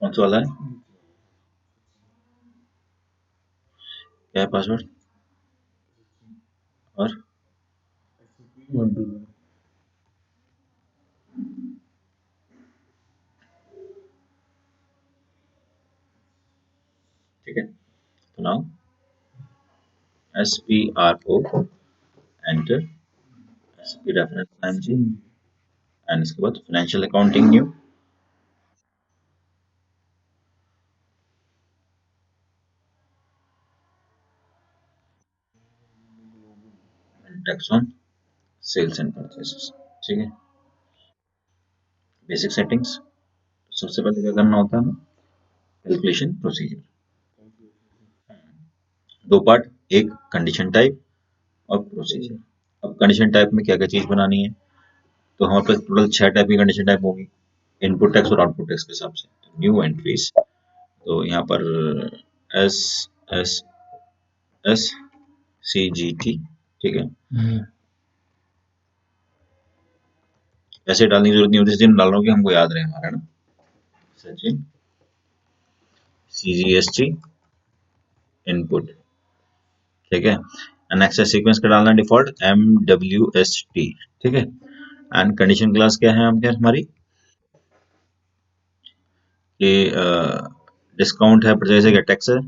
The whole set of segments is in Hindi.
कौन सा वाला है? क्या है पासवर्ड? और ठीक है, तो now SPRO enter, SP reference time G, and इसके बाद financial accounting new, tax on sales and purchases. ठीक है, बेसिक सेटिंग्स। सबसे पहले क्या करना होता है हमें? Calculation procedure. दो पार्ट, एक कंडीशन टाइप और प्रोसीजर। अब कंडीशन टाइप में क्या क्या चीज बनानी है, तो हमारे पास टोटल 6 टाइप की कंडीशन टाइप होगी, इनपुट टैक्स और आउटपुट टैक्स के हिसाब से। तो न्यू एंट्रीज, तो यहाँ पर S S S C G T, ठीक है, ऐसे डालने की जरूरत नहीं होती, सचिन डाल रहा हूँ कि हमको याद रहे हमारा ना, सचिन सी जी एस टी इनपुट, ठीक है। एंड एक्सेस सीक्वेंस का डालना डिफॉल्ट MWST, ठीक है। एंड कंडीशन क्लास क्या है हम क्या हमारी, कि डिस्काउंट है, परचेज है, क्या टैक्स है,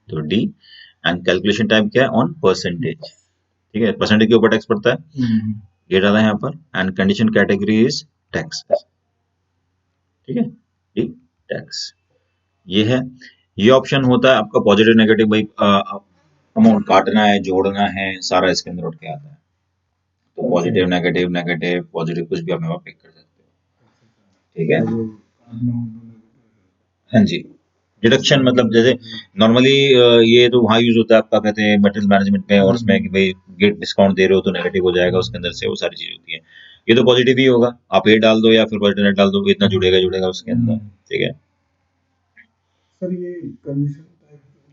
तो डी। एंड कैलकुलेशन टाइप क्या है, ऑन परसेंटेज, ठीक है, परसेंटेज के ऊपर टैक्स पड़ता है, ये डाला है यहाँ पर। And condition category is tax, ठीक है, डी टैक्स, ये है। ये ऑप्शन होता है आपका पॉजिटिव नेगेटिव, भाई अमाउंट काटना है, जोड़ना है, सारा इसके अंदर उठ के आता है। तो पॉजिटिव नेगेटिव, नेगेटिव पॉजिटिव कुछ भी आप यहाँ पिक कर सकते हो, ठीक है। हाँ जी, डिडक्शन मतलब जैसे नॉर्मली ये तो वहाँ यूज होता है आपका, कहते हैं मटेरियल मैनेजमेंट में, और उसमें कि भाई गेट डिस्काउंट दे रहे हो तो नेगेटिव हो जाएगा, उसके अंदर से वो सारी चीज होती है। ये तो पॉजिटिव ही होगा, आप ये डाल दो या फिर पॉजिटिव नेट डाल दो, इतना जुड़ेगा जुड़ेगा उसके अंदर, ठीक है।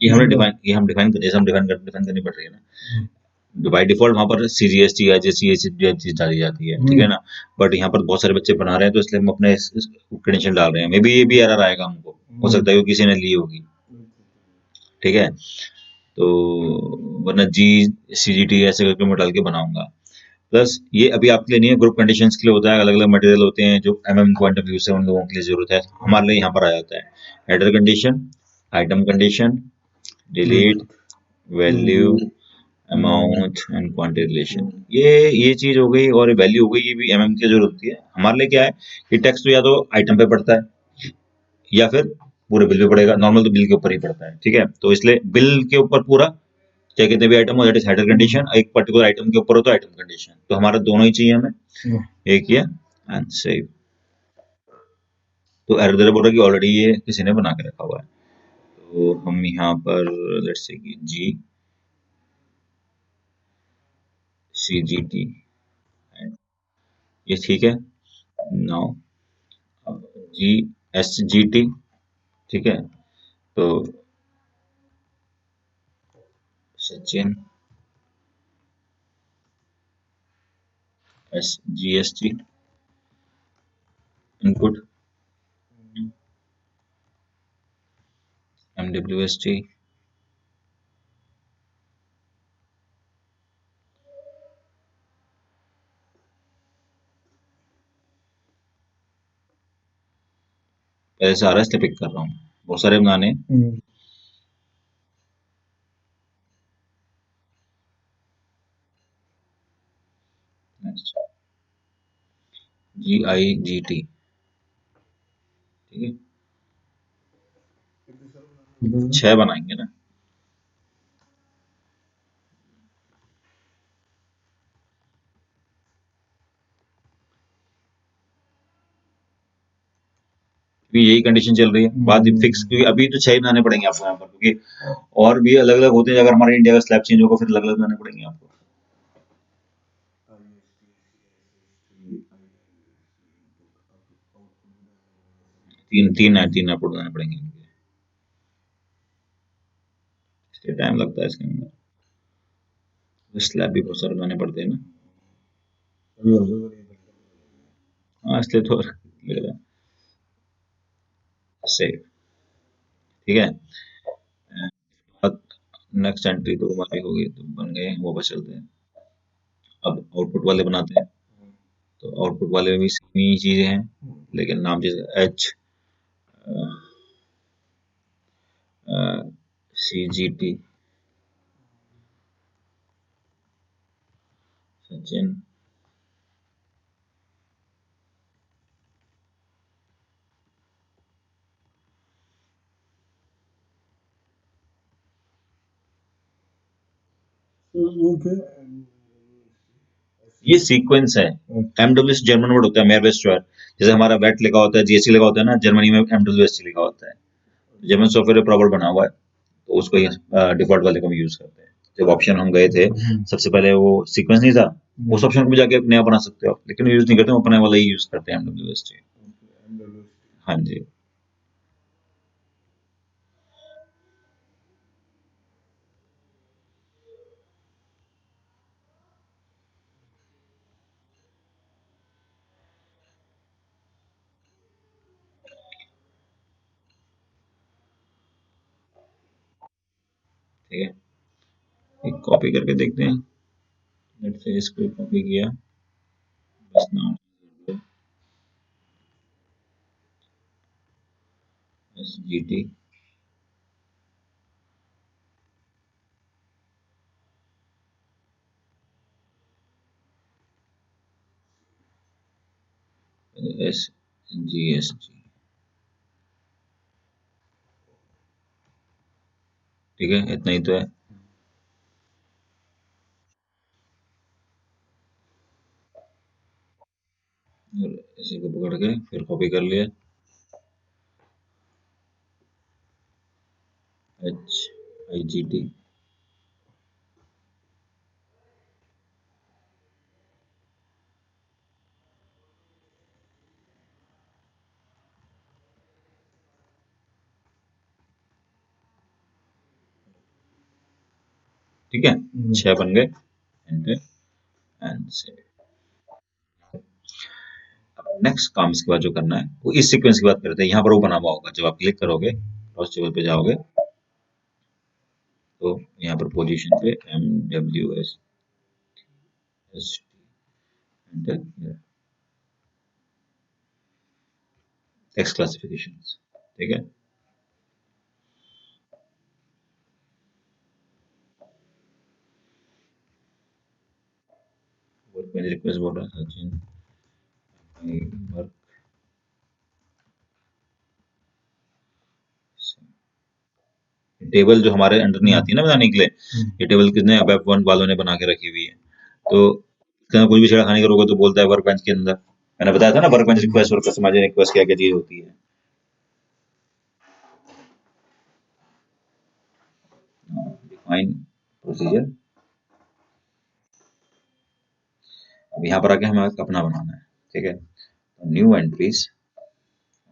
ये हम डिफाइन जैसे हम डिफाइन करनी पड़ रही है ना, बाई डिफॉल्ट वहां पर CGST या JCA चीज डाली जाती है, ठीक है ना। बट यहाँ पर बहुत सारे बच्चे बना रहे हैं, तो इसलिए हम अपने क्रेडेंशियल डाल रहे हैं, मे बी ये भी एरर आएगा हमको, हो सकता है कि किसी ने ली होगी, ठीक है। तो वरना GCGT ऐसे करके मैं डाल के बनाऊंगा। प्लस ये अभी आपके लिए नहीं है, ग्रुप कंडीशंस के लिए होता है, अलग अलग मटेरियल होते हैं जो पॉइंट ऑफ व्यू से उन लोगों के लिए जरूरत है, हमारे लिए यहाँ पर आ जाता है। Header condition, item condition, delete, value, amount and quantity relation, ये चीज हो गई, और वैल्यू हो गई, ये भी की जरूरत होती है। हमारे लिए क्या है कि टैक्स तो या तो आइटम पे पड़ता है या फिर पूरे बिल पे पड़ेगा, नॉर्मल तो बिल के ऊपर ही पड़ता है, ठीक है। तो इसलिए बिल के ऊपर पूरा, चाहे कितने भी आइटम हो, दैट इज हेडर कंडीशन, एक पर्टिकुलर आइटम के ऊपर हो तो आइटम कंडीशन, तो हमारा दोनों ही चाहिए हमें, एक ये एंड सेव। तो एरर बोल रहा है कि ऑलरेडी ये किसी ने बना के रखा हुआ है, तो हम यहाँ पर लेट्स से कि GCGT, ये ठीक है। नाउ अब GSGT, ठीक है, तो सचिन SGST इनपुट, MWST, पहले से आ रहा है इसलिए पिक कर रहा हूँ, बहुत सारे बनाने। नेक्स्ट GIGT, ठीक है, 6 बनाएंगे ना। क्योंकि यही कंडीशन चल रही है, बाद में फिक्स, क्योंकि अभी तो 6 बनाने पड़ेंगे आपको यहाँ पर, क्योंकि और भी अलग अलग होते हैं, अगर हमारे इंडिया का स्लैब चेंज होगा फिर अलग अलग बनाने पड़ेंगे आपको। तीन तीन है, तीन आपको बनाने पड़ेंगे, इसलिए टाइम लगता है इसके अंदर, स्लैब भी बहुत सारे बनाने पड़ते हैं ना। हाँ, इसलिए तो लग रहा है। सेव, ठीक है। अब नेक्स्ट एंट्री तो हमारी होगी, तो बन गए, वापस चलते हैं। अब आउटपुट वाले बनाते हैं। तो आउटपुट वाले में भी सेम ही चीजें हैं, लेकिन नाम जैसे H C G T Sachin, okay. ये सीक्वेंस है। एमडब्ल्यू जर्मन वर्ड होता है, मेयरवेस्टर। जैसे हमारा वेट लिखा होता है, जीएसटी लिखा होता है ना, जर्मनी में एमडब्ल्यू लिखा होता है। जर्मन सॉफ्टवेयर प्रॉपर बना हुआ है, तो उसको ही डिफॉल्ट वाले को हम यूज करते हैं। जब ऑप्शन हम गए थे सबसे पहले, वो सीक्वेंस नहीं था, उस ऑप्शन को भी जाके नया बना सकते हो आप, लेकिन यूज नहीं करते, हम अपने वाला ही यूज करते हैं, एमडब्ल्यू। हाँ जी, ठीक है। एक कॉपी करके देखते हैं। लेट्स से इसको कॉपी किया, बस नाम S G T, S G S G, ठीक है, इतना ही तो है। और इसी को पकड़ के फिर कॉपी कर लिया, एच आई जी टी, ठीक है, 6 बन गए, एंटर एंड सेव। अब नेक्स्ट काम इसके बाद जो करना है, वो इस सीक्वेंस की बात करते हैं। यहाँ पर वो बना हुआ होगा, जब आप क्लिक करोगे क्रॉस टेबल पे जाओगे, तो यहाँ पर पोजीशन पे M W S S T, enter, text classification, ठीक है। वर्क में रिक्वेस्ट बोल रहा है, सचिन वर्क, टेबल जो हमारे अंडर नहीं आती है ना बनाने के लिए, ये टेबल कितने वेब वन वालों ने बना के रखी हुई है। तो कोई भी छेड़खानी करोगे तो बोलता है वर्क बेंच के अंदर। मैंने बताया था ना, वर्क बेंच रिक्वेस्ट और कस्टमाइज रिक्वेस्ट क्या क्या चीज होती है। डिफाइन प्रोसीजर, अब यहाँ पर आके हमें अपना बनाना है, ठीक है। न्यू एंट्रीज,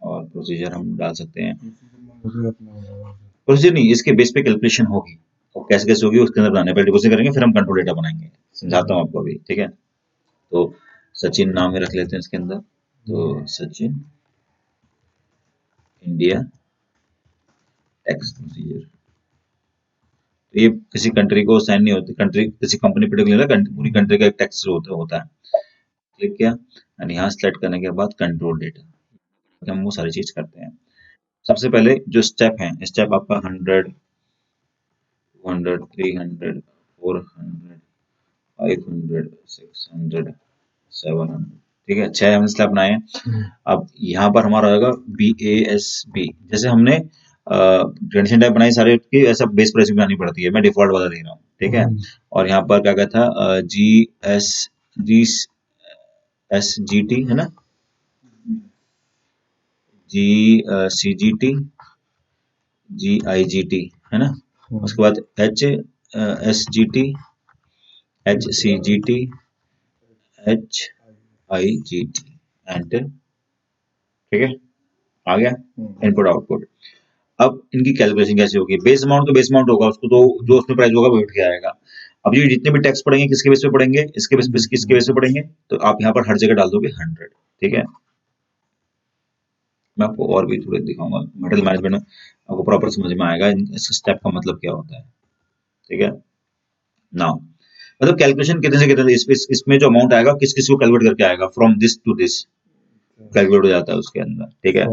और प्रोसीजर हम डाल सकते हैं। प्रोसीजर नहीं, इसके बेस पे कैलकुलेशन होगी, और कैसे कैसे होगी उसके अंदर बनाने, पहले डिपोजिट करेंगे, फिर हम कंट्रोल डेटा बनाएंगे। समझाता हूँ आपको अभी, ठीक है। तो सचिन नाम में रख लेते हैं इसके अंदर, तो सचिन इंडिया टैक्स प्रोसीजर। तो ये किसी कंट्री को साइन नहीं होती, कंट्री किसी कंपनी पर्टिकुलर पूरी कंट्री का एक टैक्स होता है। क्लिक किया, एंड यहाँ सेलेक्ट करने के बाद कंट्रोल डेटा, हम वो सारी चीज करते हैं। सबसे पहले जो स्टेप है, स्टेप आपका 100, 200, 300, 400, 500, 600, 700, ठीक है, 6 हमने स्टेप बनाए हैं। अब यहाँ पर हमारा होगा BASB, जैसे हमने कंडीशन टाइप बनाई सारे की, ऐसा बेस प्राइस भी बनानी पड़ती है, मैं डिफॉल्ट वाला दे रहा हूँ, ठीक है। और यहाँ पर क्या कहता है, जी एस जी टी है ना, जी सी जी टी, जी आई जी टी है ना, उसके बाद S G T, H C G T, H I G T, enter, ठीक है, आ गया इनपुट आउटपुट। अब इनकी कैलकुलेशन कैसे होगी, बेस अमाउंट तो बेस अमाउंट होगा, उसको तो जो उसमें प्राइस होगा वो उठ के आएगा। अब ये जितने भी टैक्स पड़ेंगे किसके बेस पे पड़ेंगे, इसके बेस पे, किसके बेस पे पड़ेंगे, तो आप यहाँ पर हर जगह डाल दोगे 100, ठीक है। मैं आपको और भी थोड़े दिखाऊंगा मटेरियल मैनेजमेंट में, आपको प्रॉपर समझ में आएगा इस स्टेप का मतलब क्या होता है। ठीक है, नाउ मतलब कैलकुलेशन कितने से कितने इसमें जो अमाउंट आएगा किस किस को कैलकुलेट करके आएगा, from this to this calculate हो जाता है उसके अंदर। ठीक है,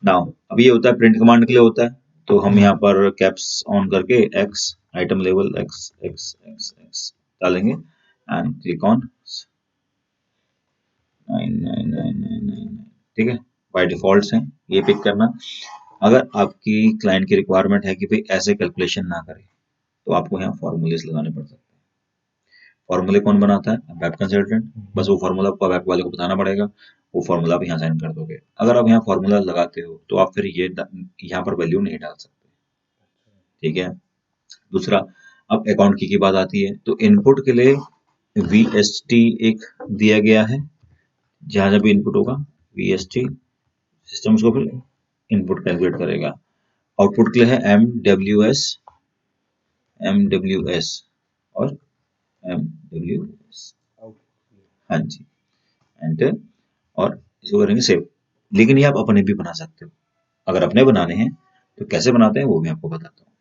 नाउ अब ये होता है प्रिंट कमांड के लिए होता है, तो हम यहाँ पर कैप्स ऑन करके x item level x x x x डालेंगे एंड क्लिक ऑन 99999। ठीक है, बाय डिफॉल्ट से ये पिक करना। अगर आपकी क्लाइंट की रिक्वायरमेंट है कि भाई ऐसे कैलकुलेशन ना करे, तो आपको यहाँ फॉर्मूलेस लगाने पड़ सकते हैं। फॉर्मूले कौन बनाता है? Web consultant. बस वो फॉर्मूला आपको वेब वाले को बताना पड़ेगा, वो फॉर्मूला आप यहाँ साइन कर दोगे। अगर आप यहाँ फॉर्मूला लगाते हो तो आप फिर ये यहाँ पर वैल्यू नहीं डाल सकते। ठीक है, दूसरा अब अकाउंट की बात आती है, तो इनपुट के लिए VST एक दिया गया है, जहां जब इनपुट होगा VST सिस्टम उसको फिर इनपुट कैलकुलेट करेगा। आउटपुट के लिए है MWS और MWS। हाँ जी, एंटर, और इसको करेंगे सेव। लेकिन ये आप अपने भी बना सकते हो। अगर अपने बनाने हैं तो कैसे बनाते हैं वो भी आपको बताता हूँ।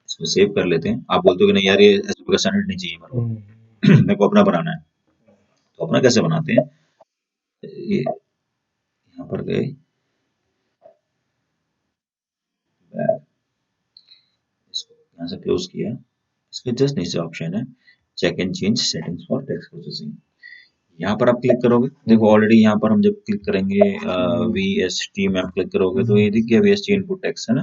इसको सेव कर लेते हैं। आप बोलते हो कि नहीं यार ये एसपी का स्टैंडर्ड नहीं चाहिए मेरे को, मेरे को अपना बनाना है। तो अपना कैसे बनाते हैं, ये यहाँ पर गए, इसको यहाँ से क्लोज किया, इसके जस्ट नीचे ऑप्शन है check and change settings for text processing. यहाँ पर आप क्लिक करोगे, देखो ऑलरेडी यहाँ पर हम जब क्लिक करेंगे VST में आप क्लिक करोगे तो ये दिख गया VST इनपुट टेक्स्ट है ना,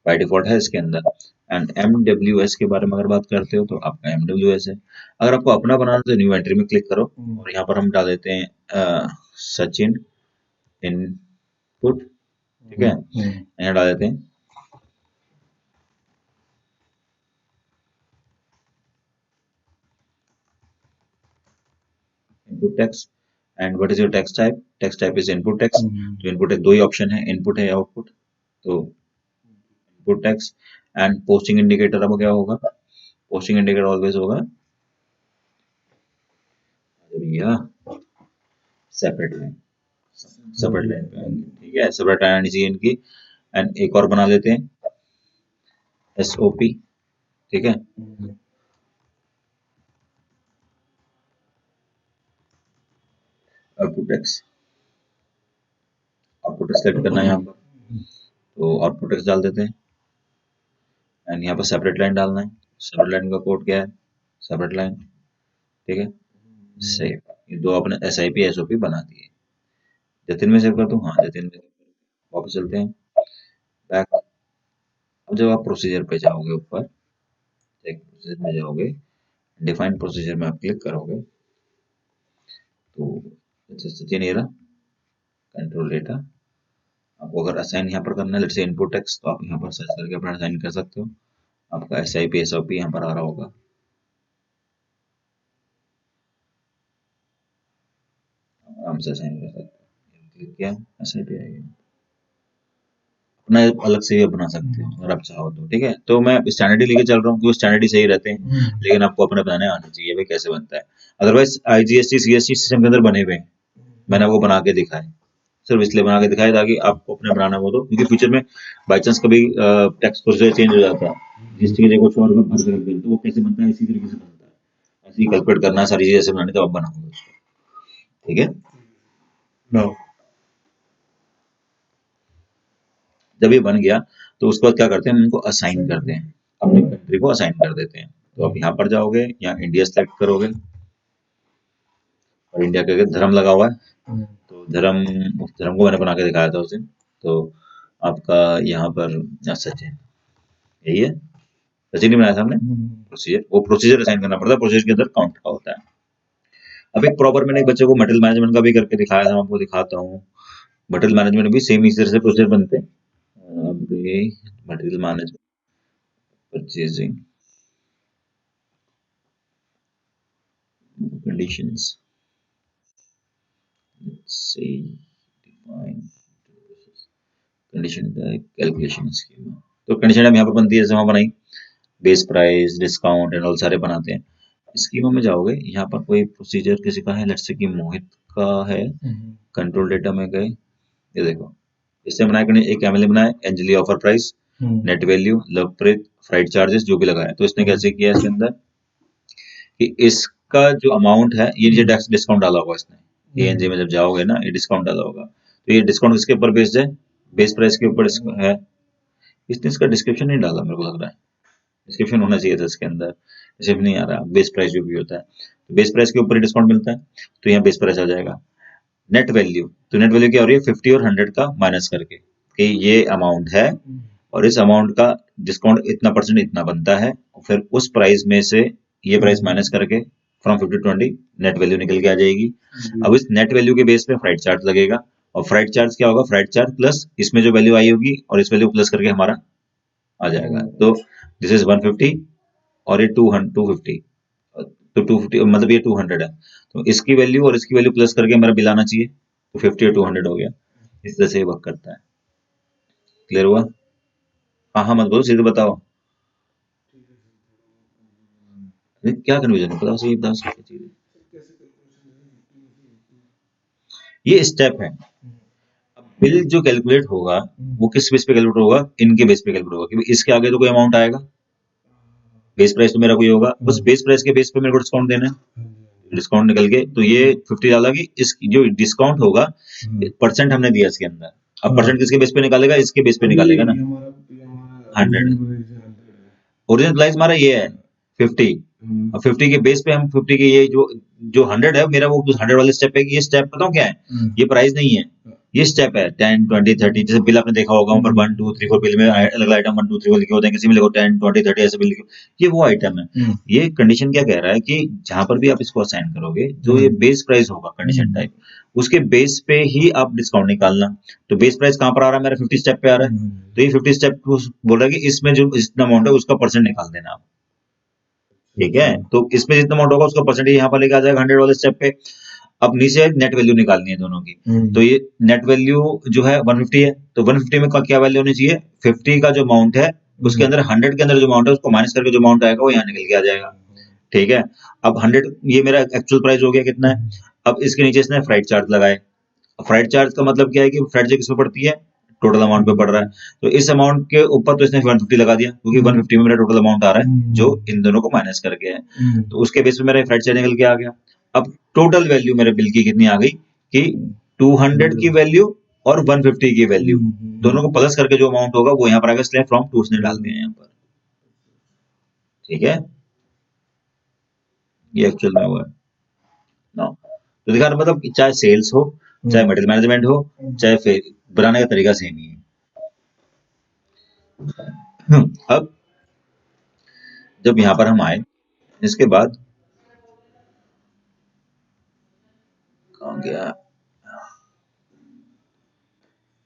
बाय डिफॉल्ट है इसके अंदर। एंड MWS के बारे में अगर बात करते हो तो आपका MWS है। अगर आपको अपना बनाना तो न्यू एंट्री में क्लिक करो और यहाँ पर हम डाल देते हैं सचिन इनपुट। ठीक है, यहाँ डाल देते हैं input text. And what is your text type? Text type is input text. तो इनपुट दो ही ऑप्शन है, इनपुट है आउटपुट, तो input text. And posting indicator अब क्या होगा? पोस्टिंग इंडिकेटर ऑलवेज होगा भैया सेपरेट लाइन, सेपरेट लाइन पे आएंगे। ठीक है, सेपरेट लाइन आनी चाहिए इनकी। एंड एक और बना लेते हैं SOP। ठीक है, आउटपुट टेक्स्ट, आउटपुट सेलेक्ट करना है यहाँ पर, तो आउटपुट टेक्स्ट डाल देते हैं एंड यहाँ पर सेपरेट लाइन डालना है। सेपरेट लाइन का कोड क्या है? Separate line. ठीक है, सेव। ये दो अपने SIP SOP बना दिए। जतिन में सेव कर दूं? हाँ, जतिन में। वापस चलते हैं बैक। अब जब आप प्रोसीजर पे जाओगे, ऊपर एक प्रोसीजर में जाओगे, डिफाइन प्रोसीजर में आप क्लिक करोगे तो सचिन ये रहा कंट्रोल डेटा। आपको अगर असाइन यहाँ पर करना है, लेट्स से इनपुट टेक्स्ट, तो आप यहाँ पर सर्च करके अपना असाइन कर सकते हो। आपका SIP SOP यहाँ पर आ रहा होगा। आराम से असाइन कर सकते हो। क्लिक किया, SIP आ गया। अपना अलग से भी बना सकते हो अगर आप चाहो तो। ठीक है, तो मैं स्टैंडर्ड ही लेके चल रहा हूँ क्योंकि स्टैंडर्ड ही सही रहते हैं, लेकिन आपको अपने बनाने आना चाहिए भाई कैसे बनता है। अदरवाइज IGST CST सिस्टम के अंदर बने हुए हैं, मैंने आपको बना के दिखाया, सिर्फ इसलिए बना के दिखाया ताकि आपको अपने बनाना हो तो, क्योंकि फ्यूचर में बाई चांस कभी टेक्स्ट प्रोसीजर चेंज हो जाता है, जिस जगह कुछ और भर कर दे तो वो कैसे बनता है, इसी तरीके से बनता है। ऐसे ही कैलकुलेट करना है सारी चीजें, ऐसे बनाने तो आप बनाओगे उसको। ठीक है, No. जब ये बन गया तो उसके बाद क्या करते हैं, हम इनको असाइन करते हैं, अपनी कंट्री को असाइन कर देते हैं। तो अब यहाँ पर जाओगे, यहाँ इंडिया सेलेक्ट करोगे और इंडिया का धर्म लगा हुआ है, तो धर्म, उस धर्म को मैंने बना के दिखाया था उस दिन। तो आपका यहाँ पर सचिन, यही है, सचिन ही बनाया था हमने। प्रोसीजर, वो प्रोसीजर असाइन करना पड़ता है, प्रोसीजर के अंदर काउंट का होता है। अब एक प्रॉपर मैंने एक बच्चे को मटेरियल मैनेजमेंट का भी करके दिखाया था, मैं आपको दिखाता हूँ। मटेरियल मैनेजमेंट भी सेम इस तरह से प्रोसीजर बनते हैं। अब ये material management purchasing conditions, let's say define condition type calculation schema। तो कंडीशन टाइप यहाँ पर बनती है जैसे वहां बनाई, base price discount and all सारे बनाते हैं। स्कीमा में जाओगे, यहाँ पर कोई प्रोसीजर किसी का है, लेट्स से कि मोहित का है, कंट्रोल डेटा में गए, ये देखो, इससे बनाया एक एमएलए बनाया, एंजली ऑफर प्राइस, नेट वैल्यू, लवप्रीत, फ्राइट चार्जेस जो भी लगाया। तो इसने कैसे किया इसके अंदर कि इसका जो अमाउंट है ये नीचे डिस्काउंट डाला होगा इसने, एएनजी में जब जाओगे ना ये डिस्काउंट डाला होगा, तो ये डिस्काउंट किसके ऊपर बेस्ड है, बेस प्राइस के ऊपर है। इसने इसका डिस्क्रिप्शन नहीं डाला, मेरे को लग रहा है डिस्क्रिप्शन होना चाहिए था इसके अंदर, सिर्फ नहीं आ रहा। बेस प्राइस जो भी होता है तो बेस प्राइस के ऊपर ही डिस्काउंट मिलता है, तो यहाँ बेस प्राइस आ जाएगा। नेट वैल्यू, तो नेट वैल्यू क्या हो रही है 50 और 100 का माइनस करके, कि ये अमाउंट है और इस अमाउंट का डिस्काउंट इतना परसेंट इतना बनता है, और फिर उस प्राइस में से ये प्राइस माइनस करके फ्रॉम 50 to 20 नेट वैल्यू निकल के आ जाएगी। अब इस नेट वैल्यू के बेस पे फ्राइट चार्ज लगेगा, और फ्राइट चार्ज क्या होगा, फ्राइट चार्ज प्लस इसमें जो वैल्यू आई होगी और इस वैल्यू प्लस करके हमारा आ जाएगा। तो दिस इज 150 और ये 250, तो 250 मतलब ये 200 है, तो इसकी वैल्यू और इसकी वैल्यू प्लस करके मेरा बिल आना चाहिए, तो 50 और 200 हो गया। इस तरह से वर्क करता है। क्लियर हुआ? हाँ हाँ मत बोलो, सीधे बताओ। अरे क्या कन्फ्यूजन है, बताओ, सही बताओ, क्या चीज है? ये स्टेप है। अब बिल जो कैलकुलेट होगा वो किस बेस पे कैलकुलेट होगा, इनके बेस पे कैलकुलेट होगा, क्योंकि इसके आगे तो कोई अमाउंट आएगा, बेस प्राइस तो मेरा कोई होगा, बस बेस प्राइस के बेस पे मेरे को डिस्काउंट देना है। डिस्काउंट निकल के तो ये 50 डाला कि इस जो डिस्काउंट होगा परसेंट हमने दिया इसके अंदर, अब परसेंट किसके बेस पे निकालेगा, इसके बेस पे निकालेगा ना, 100। ओरिजिनल प्राइस हमारा ये है 50, अब 50 के बेस पे हम 50 के ये जो जो 100 है मेरा, वो 100 वाले स्टेप है कि ये स्टेप बताऊं क्या है, ये प्राइस नहीं है, ये स्टेप है 10 20 30, जैसे बिल आपने देखा होगा ऊपर 1 2 3 4 बिल में अलग अलग आइटम 1 2 3 4 लिखे होते हैं, किसी में लिखो 10 20 30 ऐसे बिल लिखे, ये वो आइटम है। ये कंडीशन क्या कह रहा है कि जहां पर भी आप इसको असाइन करोगे, जो ये बेस प्राइस होगा कंडीशन टाइप उसके बेस पे ही आप डिस्काउंट निकालना। तो बेस प्राइस कहां पर आ रहा है मेरा, 50 स्टेप पे आ रहा है, तो ये 50 स्टेप बोल रहा है कि इसमें जो इतना अमाउंट है उसका परसेंट निकाल देना आप। ठीक है, तो इसमें जितना अमाउंट होगा उसका परसेंटेज यहाँ पर लेके आ जाएगा 100 वाले स्टेप पे। अब नीचे नेट वैल्यू निकालनी है दोनों की, तो ये नेट वैल्यू जो है 150 है, तो 150 में क्या वैल्यू होनी चाहिए, 50 का जो अमाउंट है उसके अंदर 100 के अंदर जो अमाउंट है उसको माइनस करके जो अमाउंट आएगा वो यहाँ निकल के आ जाएगा। ठीक है, अब 100 ये मेरा एक्चुअल प्राइस हो गया कितना है। अब इसके नीचे इसने फ्राइट चार्ज लगाए, फ्राइट चार्ज का मतलब क्या है कि फ्राइट चार्ज किसमें पड़ती है, टोटल अमाउंट पे पड़ रहा है, तो इस अमाउंट के ऊपर तो इसने 150 लगा दिया, क्योंकि 150 में मेरा टोटल अमाउंट आ रहा है जो इन दोनों को माइनस करके है, तो उसके बेस पे मेरा फ्राइट चार्ज निकल के आ गया। अब टोटल वैल्यू मेरे बिल की कितनी आ गई कि 200 की वैल्यू और 150 की वैल्यू दोनों को प्लस करके जो अमाउंट होगा वो यहाँ पर आएगा, इसलिए फ्रॉम टू ने डाल दिया यहाँ पर। ठीक है, ये एक्चुअल में हुआ है ना, तो दिखा रहा मतलब चाहे सेल्स हो, चाहे मटेरियल मैनेजमेंट हो, चाहे फिर बनाने का तरीका सेम ही है। अब जब यहाँ पर हम आए, इसके बाद कहाँ गया,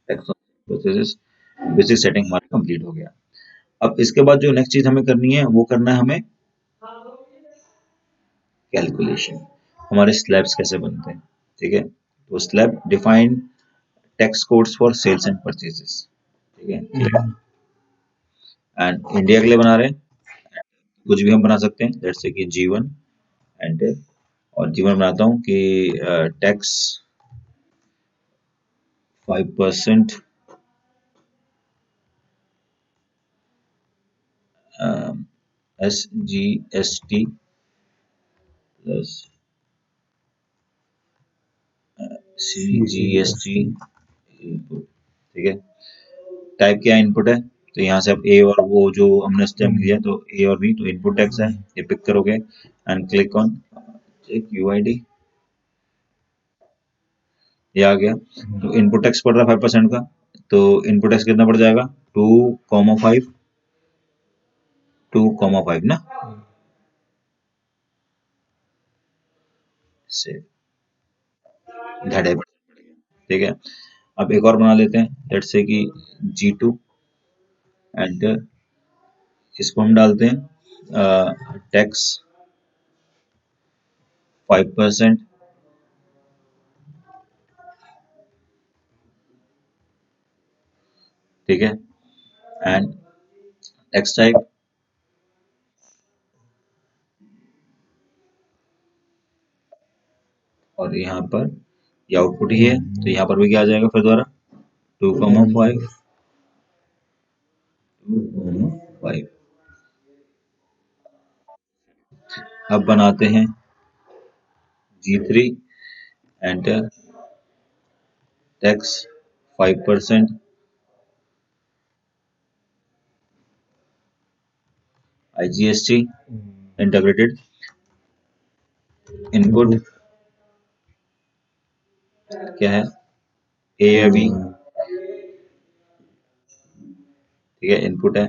बेसिक सेटिंग हमारा कंप्लीट हो गया। अब इसके बाद जो नेक्स्ट चीज हमें करनी है वो करना है हमें कैलकुलेशन, हमारे स्लैब्स कैसे बनते हैं। ठीक है, तो slab define tax codes for sales and purchases. ठीक है, एंड इंडिया के लिए बना रहे हैं, कुछ भी हम बना सकते हैं, जैसे कि G1 एंटर, और G1 बनाता हूँ कि tax 5% SGST plus CGST input. ठीक है, टाइप क्या इनपुट है, तो यहाँ से अब ए और वो जो हमने स्टेप दिया तो ए और बी, तो इनपुट टैक्स है, ये पिक करोगे and click on check UID, ये आ गया। तो इनपुट टैक्स पड़ रहा है 5% का, तो इनपुट टैक्स कितना पड़ जाएगा 2,5 2,5 ना, से ढाई ढाई। ठीक है, अब एक और बना लेते हैं, लेट्स से कि G2 एंटर, इसको हम डालते हैं टैक्स 5%। ठीक है, एंड टैक्स टाइप, और यहाँ पर ये आउटपुट ही है, तो यहाँ पर भी क्या आ जाएगा फिर दोबारा 2,5, 2,5। अब बनाते हैं G3, enter, tax 5%, IGST integrated, input क्या है, ए या बी, ठीक है, इनपुट है,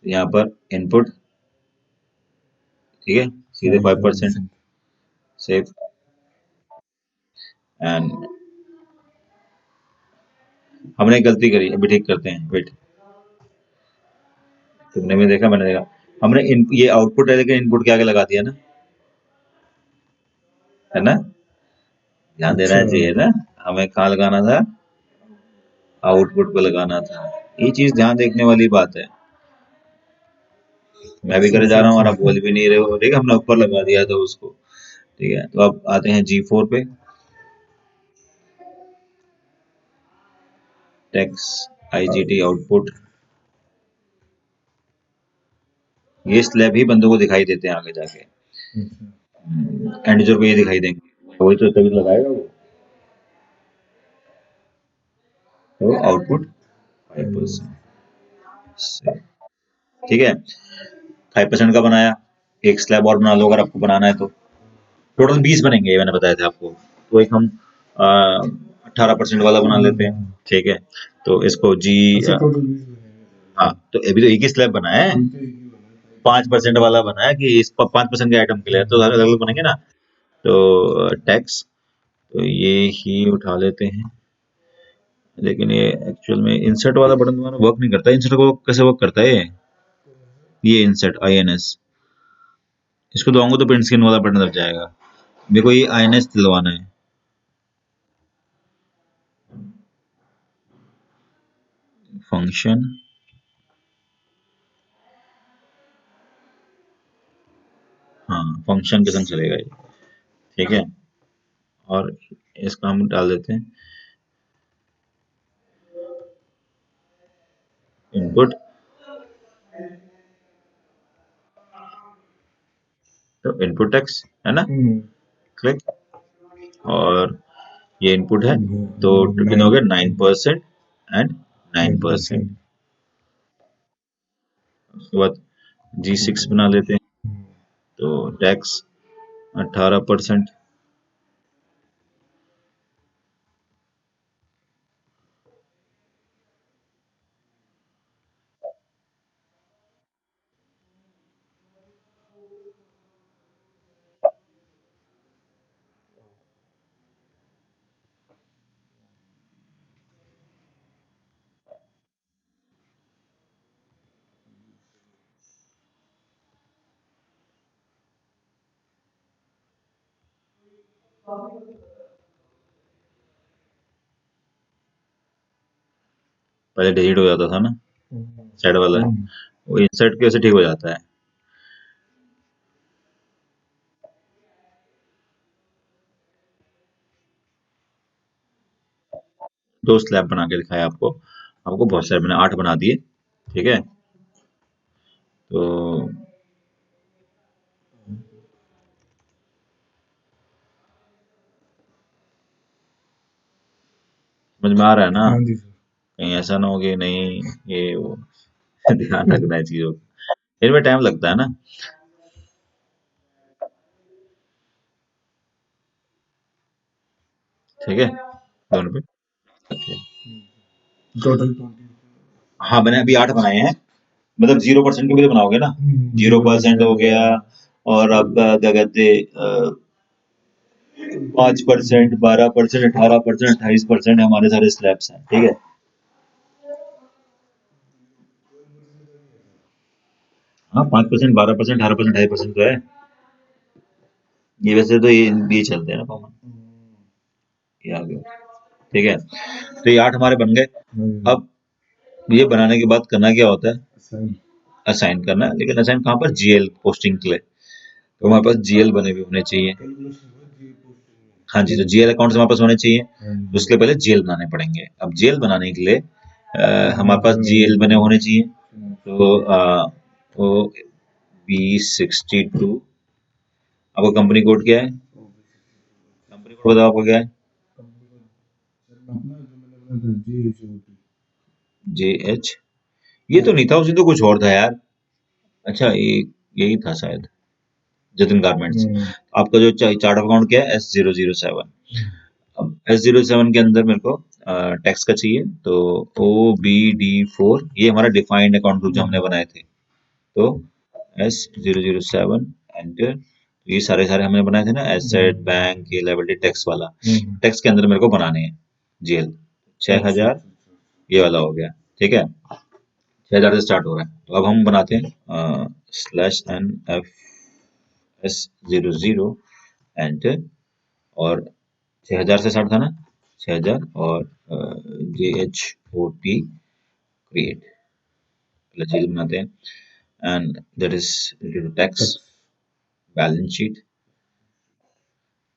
यहाँ पर इनपुट, ठीक है, सीधे 5% सेव, एंड हमने गलती करी, अभी ठीक करते हैं, वेट, तुमने भी देखा मैंने देखा, हमने ये आउटपुट है लेकिन इनपुट के आगे लगा दिया ना, है ना, ध्यान देना चाहिए ना, हमें कहाँ लगाना था, आउटपुट पे लगाना था, ये चीज ध्यान देखने वाली बात है, मैं भी करे जा रहा हूँ और आप बोल भी नहीं रहे हो, ठीक है, हमने ऊपर लगा दिया था उसको, ठीक है, तो अब आते हैं G4 पे, टैक्स IGT आउटपुट, ये स्लैब ही बंदों को दिखाई देते हैं आगे जाके, एंड यूजर को ये दिखाई देंगे, वही तो तभी लगाएगा वो, तो आउटपुट 5%, ठीक है, 5% का बनाया, एक स्लैब और बना लो अगर आपको बनाना है तो, टोटल 20 बनेंगे, ये मैंने बताया था आपको, तो एक हम 18% वाला बना लेते हैं, ठीक है, तो इसको जी, हाँ, तो अभी तो एक ही स्लैब बना है, 5% वाला बना है कि इस 5% के आइटम के लिए, तो अलग अलग बनेंगे ना, तो टैक्स, तो ये ही उठा लेते हैं, लेकिन ये एक्चुअल में इंसर्ट वाला बटन तुम्हारा वर्क नहीं करता, इंसर्ट को कैसे वर्क करता है ये इंसर्ट INS, इसको दबाऊंगा तो प्रिंट स्क्रीन वाला बटन दब जाएगा, मेरे को ये INS दिलवाना है, फंक्शन, हाँ फंक्शन के संग चलेगा ये, ठीक है, और इसका हम डाल देते हैं इनपुट, तो इनपुट टेक्स्ट है ना, क्लिक, और ये इनपुट है, तो कितना हो गया 9% एंड 9%, उसके बाद G6 बना लेते हैं, तो टैक्स 18%, पहले डिलीट हो जाता था ना साइड वाला, वो इंसर्ट कैसे ठीक हो जाता है, दो स्लैब बना के दिखाया आपको, आपको बहुत सारे मैंने 8 बना दिए, ठीक है, तो समझ में आ रहा है ना, कहीं ऐसा ना हो कि नहीं ये वो ध्यान रखना है चीजों का, इनमें टाइम लगता है ना, ठीक है, दोनों पे, okay. हाँ मैंने अभी 8 बनाए हैं, मतलब 0% के भी तो बनाओगे ना, 0% हो गया, और आपका क्या कहते 5%, 12%, 18%, 28% हमारे सारे स्लैब्स हैं, ठीक है, हाँ 5%, 12%, 18%, 28% तो है, ये वैसे तो ये चलते हैं ना कॉमन, ये आ गया, ठीक है, तो ये 8 हमारे बन गए, अब ये बनाने के बाद करना क्या होता है, असाइन करना है, लेकिन असाइन कहाँ पर, GL पोस्टिंग के लिए, तो हमारे पास GL बने हुए होने चाहिए, हाँ जी, तो जीएल अकाउंट्स हमारे पास होने चाहिए, तो उसके लिए पहले जीएल बनाने पड़ेंगे। अब जीएल बनाने के लिए हमारे पास जीएल बने होने चाहिए, तो B62 आपका कंपनी कोड क्या है? कंपनी कोड बताओ आपका क्या है? JH, ये तो नहीं था, उसमें तो कुछ और था यार। अच्छा, ये यही था शायद, जतिन गारमेंट्स। आपका जो चार्ट ऑफ अकाउंट क्या है? S007। अब S07 के अंदर मेरे को टैक्स का चाहिए, तो OBD4, ये हमारा डिफाइंड अकाउंट ग्रुप जो हमने बनाए थे, तो S007 एंटर। ये सारे सारे हमने बनाए थे ना, एसेट, बैंक, ये लायबिलिटी, टैक्स वाला। टैक्स के अंदर मेरे को बनाने हैं जीएल 6000, ये वाला हो गया, ठीक है। 6000 से स्टार्ट हो रहा है, तो अब हम बनाते हैं /NFS00 एंटर, और 6000 से स्टार्ट था ना, 6000 और JHOT क्रिएट, पहले चीज बनाते हैं, and that is tax, balance sheet,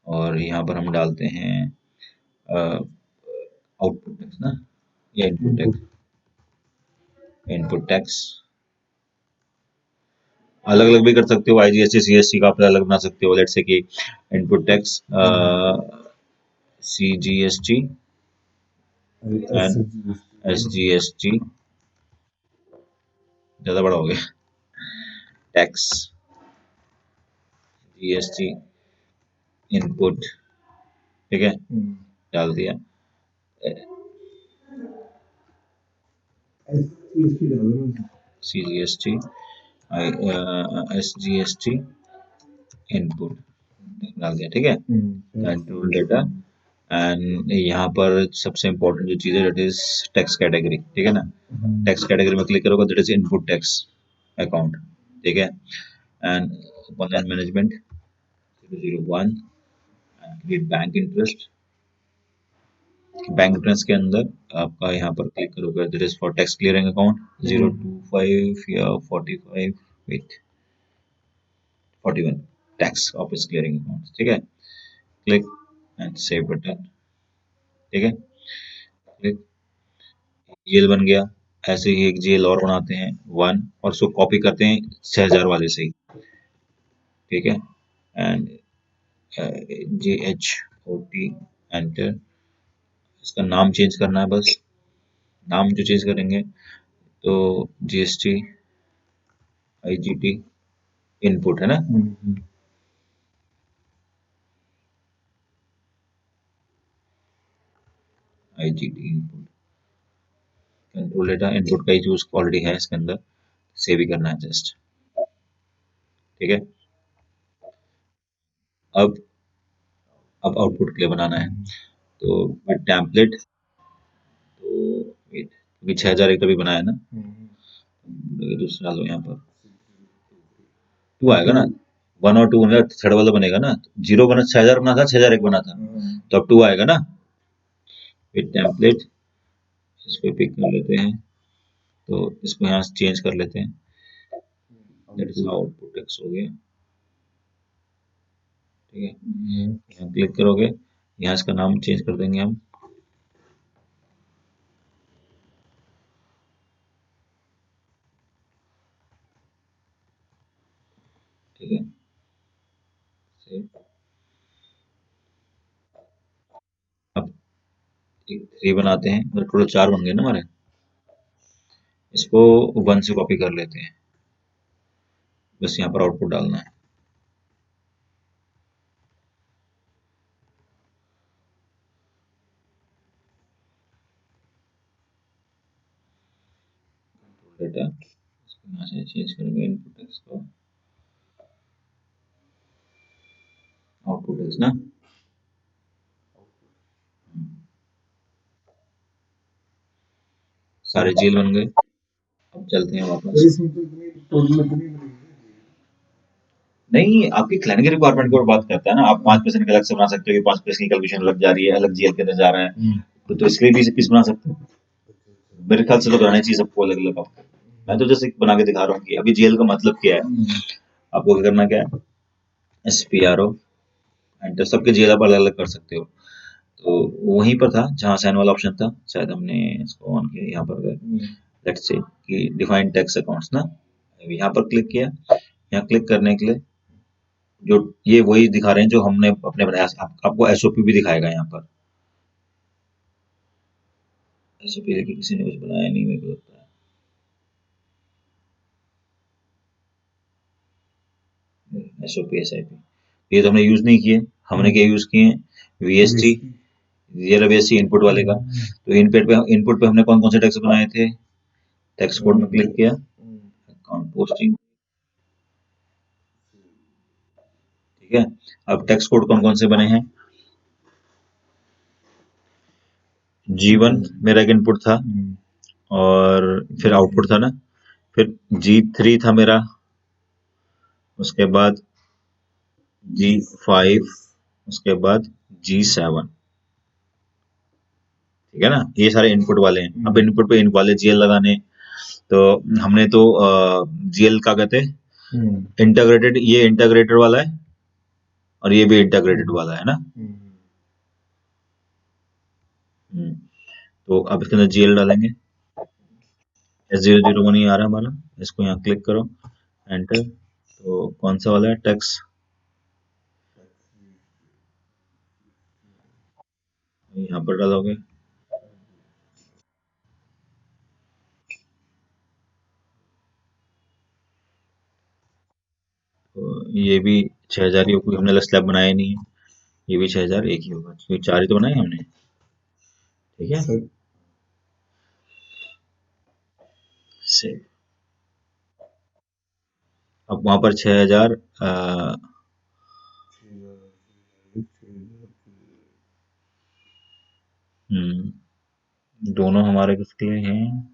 और यहाँ पर हम डालते हैं आउटपुट टैक्स ना, या इनपुट टैक्स, इनपुट टैक्स अलग अलग भी कर सकते हो, IGST CST का आप अलग बना सकते हो। लेट्स से कि input tax CGST and SGST, ज्यादा बड़ा हो गया, टैक्स GST इनपुट, ठीक है, डाल दिया। CGST SGST इनपुट डाल दिया, ठीक है, कंट्रोल डेटा। एंड यहाँ पर सबसे इम्पोर्टेंट जो चीज़ है दैट इज टैक्स कैटेगरी, ठीक है ना। टैक्स कैटेगरी में क्लिक करोगे, that is input tax account, ठीक है। And online management 001 and bank interest, bank interest के अंदर आपका यहाँ पर क्लिक करोगे, that is for tax clearing account 025 या 45, VAT 41, tax office clearing account, ठीक है। क्लिक एंड सेव बटन, ठीक है, क्लिक, जेल बन गया। ऐसे ही एक जेल और बनाते हैं 1, और उसको कॉपी करते हैं 6000 वाले से ही, ठीक है। एंड JHOT एंटर, इसका नाम चेंज करना है बस, नाम जो चेंज करेंगे तो GST IGT इनपुट है ना, IGT input, control data input का ही चूज ऑलरेडी है इसके अंदर, सेव ही करना है जस्ट, ठीक है। अब आउटपुट के लिए बनाना है, तो टेम्पलेट, तो वेट, क्योंकि 6000 एक तभी बनाया ना, दूसरा लो यहाँ पर 2 आएगा ना, 1 और 2 होगा, थर्ड वाला बनेगा ना, 0 बना, 6000 बना था, 6001 बना था, तो अब 2 आएगा ना। फिर टेम्पलेट, इसको पिक कर लेते हैं, तो इसको यहाँ से चेंज कर लेते हैं, दैट इज आउटपुट टेक्स्ट हो गया, ठीक है। यहाँ क्लिक करोगे, यहाँ इसका नाम चेंज कर देंगे हम, ठीक है, सेव। अब एक 3 बनाते हैं, मतलब टोटल 4 बन गए ना हमारे, इसको 1 से कॉपी कर लेते हैं, बस यहाँ पर आउटपुट डालना है, डेटा, इसको यहाँ से चेंज करेंगे, इनपुट टेक्स्ट को आउटपुट टेक्स्ट ना, सारे जेल बन गए। अब चलते हैं वापस, नहीं, आपकी क्लाइंट के रिक्वायरमेंट के ऊपर बात करता है ना, आप 5% अलग से बना सकते हो कि 5% की कैलकुलेशन अलग जा रही है, अलग जीएल के अंदर जा रहा है, तो इसके लिए भी पीस बना सकते हो। मेरे ख्याल से तो बनाना चाहिए सबको अलग अलग आपको, मैं तो जैसे बना के दिखा रहा हूँ कि अभी जेल का मतलब क्या है। आपको क्या करना, क्या है, SPRO एंटर, सबके जीएल आप अलग अलग कर सकते हो। तो वहीं पर था जहाँ साइन वाला ऑप्शन था, शायद हमने इसको ऑन किया, यहाँ पर गए, लेट्स से कि डिफाइन टैक्स अकाउंट्स ना, यहाँ पर क्लिक किया। यहाँ क्लिक करने के लिए जो ये वही दिखा रहे हैं जो हमने अपने बनाया, आपको एसओपी भी दिखाएगा यहाँ पर। एसओपी देखिए किसी ने कुछ बनाया नहीं, मेरे को लगता है एसओपी एसआईपी, ये तो हमने यूज नहीं किए। हमने क्या यूज किए, वीएसटी, ये रहा वीएसटी इनपुट वाले का। तो इनपुट पे हमने कौन कौन से टैक्स बनाए थे, टैक्स कोड में क्लिक किया, अकाउंट पोस्टिंग, ठीक है। अब टैक्स कोड कौन कौन से बने हैं, G1 मेरा एक इनपुट था, और फिर आउटपुट था ना, फिर G3 था मेरा, उसके बाद G5, उसके बाद G7, ठीक है ना। ये सारे इनपुट वाले हैं। अब इनपुट पे इन वाले जीएल लगाने, तो हमने तो जीएल का कहते हैं इंटीग्रेटेड, ये इंटीग्रेटेड वाला है और ये भी इंटीग्रेटेड वाला है ना। तो अब इसके अंदर जीएल डालेंगे, S001 नहीं आ रहा हमारा, इसको यहाँ क्लिक करो, एंटर। तो कौन सा वाला है, टैक्स, यहाँ पर डालोगे। तो ये भी 6000 ही होगा, क्योंकि हमने स्लैब बनाया नहीं है। ये भी 6000 एक ही होगा, क्योंकि 4 ही तो बनाए हमने, ठीक है। से अब वहां पर 6000, दोनों हमारे किसके लिए हैं,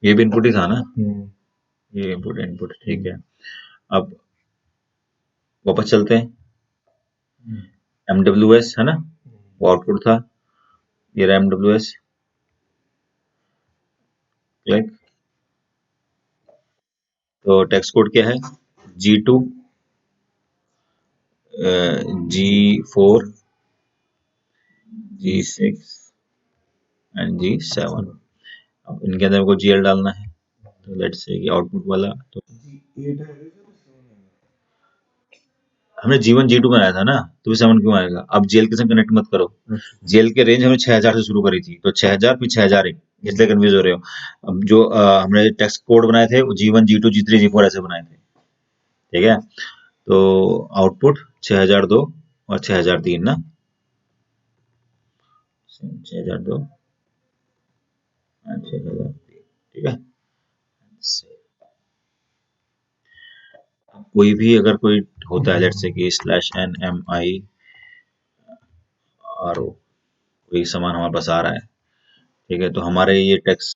ये भी इनपुट ही था ना, ये इनपुट इनपुट, ठीक है। अब वापस चलते हैं, MWS है ना, वो आउटपुट था, ये रहा MWS, क्लिक। तो टेक्स्ट कोड क्या है, G2, G4, G6 and G7। अब इनके अंदर को जीएल डालना है, तो लेट्स से कि आउटपुट वाला, तो हमने G1 G2 बनाया था ना, तो 7 क्यों आएगा। अब जीएल के साथ कनेक्ट मत करो, जीएल के रेंज हमने 6000 से शुरू करी थी, तो 6000 फिर 6001, इसलिए कंफ्यूज हो रहे हो। अब जो हमने टेक्स्ट कोड बनाए थे वो G1 G2 G3 G4 ऐसे बनाए थे, ठीक है। तो आउटपुट 6002 और 6003 ना, 6002 और 6003, ठीक है। कोई भी अगर कोई होता है, लेट्स से कि /NMI RO, कोई सामान हमारे पास आ रहा है, ठीक है, तो हमारे ये टैक्स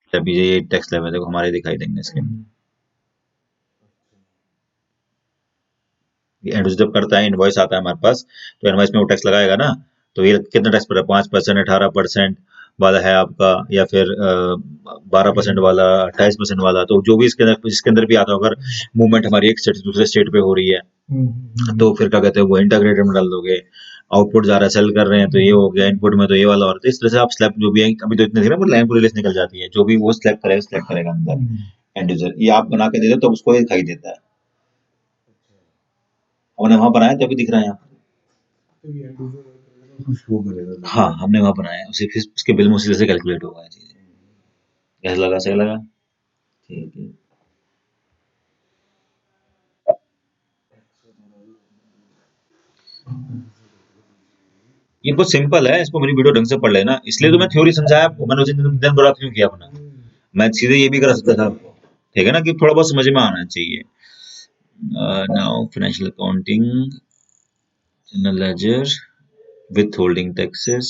लेवल देखो हमारे दिखाई देंगे इसके। एंड जब करता है, इनवॉइस आता है हमारे पास, तो इनवॉइस में वो टैक्स लगाएगा ना, तो ये कितना टैक्स पड़ रहा है, 5%, 18% वाला है आपका, या फिर 12% वाला, 28% वाला, तो जो भी इसके अंदर भी आता है, अगर मूवमेंट हमारी एक स्टेट से दूसरे स्टेट पे हो रही है, तो फिर क्या कहते हैं, वो इंटीग्रेटेड में डाल दोगे। आउटपुट जा रहा है, सेल कर रहे हैं, तो ये हो गया, इनपुट में तो ये वाला, और इस तरह से आप स्लैब जो भी है, अभी तो इतने ना लाइन पूरी लिस्ट निकल जाती है, जो भी वो सिलेक्ट करेगा अंदर एंड यूजर, ये आप बना के दे दो तो उसको ये दिखाई देता है। हमने वहां बनाया तो अभी दिख रहा है यहाँ, हाँ हमने वहां बनाया, उसे फिर उसके बिल में उसी तरह से कैलकुलेट होगा चीजें। कैसा लगा, सही लगा, ठीक है। ये बहुत सिंपल है, इसको मेरी वीडियो ढंग से पढ़ लेना, इसलिए तो मैं थ्योरी समझाया आपको, मैंने उसे दिन बड़ा क्यों किया अपना, मैं सीधे ये भी कर सकता था आपको, ठीक है ना, कि थोड़ा बहुत समझ में आना चाहिए। Now financial accounting, general ledger, withholding taxes,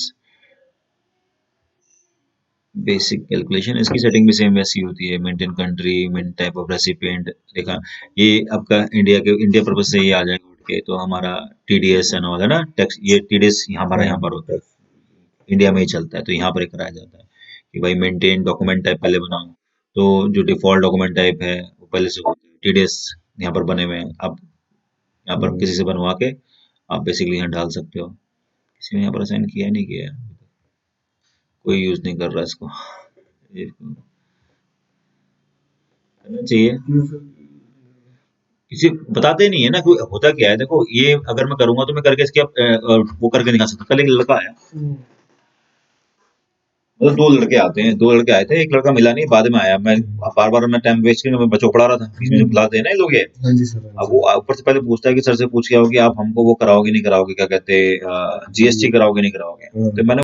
basic calculation, इसकी सेटिंग भी सेम वैसी होती है, maintain country, maintain type of recipient, देखा ये आपका इंडिया पर्पज से ये आ जाएगा उठ के, तो हमारा टीडीएस है ना, वाला ना टैक्स, ये टीडीएस हमारा यहाँ पर होता है, इंडिया में ही चलता है, तो यहाँ पर कराया जाता है कि भाई मेंटेन डॉक्यूमेंट टाइप पहले बनाओ, तो जो डिफॉल्ट डॉक्यूमेंट टाइप है वो पहले से होता है, TDS यहाँ पर बने हुए हैं, आप यहाँ पर किसी से बनवा के आप बेसिकली यहाँ डाल सकते हो। किसी ने यहाँ पर असाइन किया नहीं किया है, कोई यूज नहीं कर रहा इसको, ये करना चाहिए। किसी बताते नहीं है ना कोई, होता क्या है देखो, ये अगर मैं करूंगा तो मैं करके इसके वो करके दिखा सकता। कल एक लड़का आया, मतलब दो लड़के आते हैं, दो लड़के आए थे, एक लड़का मिला नहीं, बाद में आया। मैं बार मैं टाइम वेस्ट करके मैं बच्चों को पढ़ा रहा था, बीच में से बुलाते हैं ना ये लोग ये। हाँ जी सर, हाँ अब वो ऊपर से पहले पूछता है कि सर से पूछ के आओ कि आप हमको वो कराओगे नहीं कराओगे, क्या कहते हैं GST कराओगे नहीं कराओगे। जी। तो मैंने